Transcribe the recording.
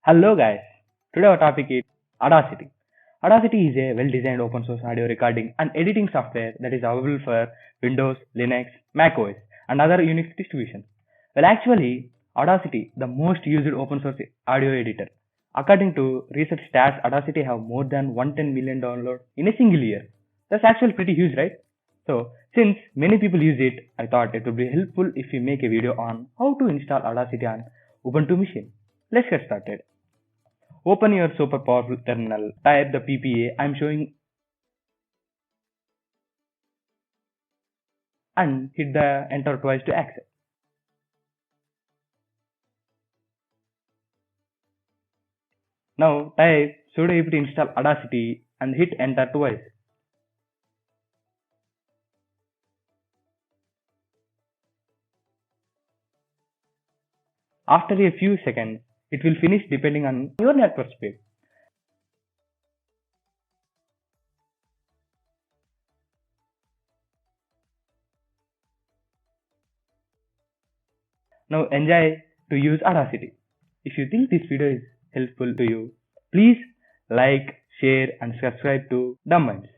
Hello guys, today our topic is Audacity. Audacity is a well-designed open source audio recording and editing software that is available for Windows, Linux, macOS and other Unix distributions. Well actually, Audacity the most used open source audio editor. According to research stats, Audacity have more than 110 million downloads in a single year. That's actually pretty huge, right? So, since many people use it, I thought it would be helpful if we make a video on how to install Audacity on Ubuntu machine. Let's get started. Open your super powerful terminal, type the PPA I'm showing and hit the enter twice to access. Now type sudo apt install Audacity and hit enter twice. After a few seconds, it will finish depending on your network speed. Now enjoy to use Audacity. If you think this video is helpful to you, please like, share and subscribe to Dumb Minds.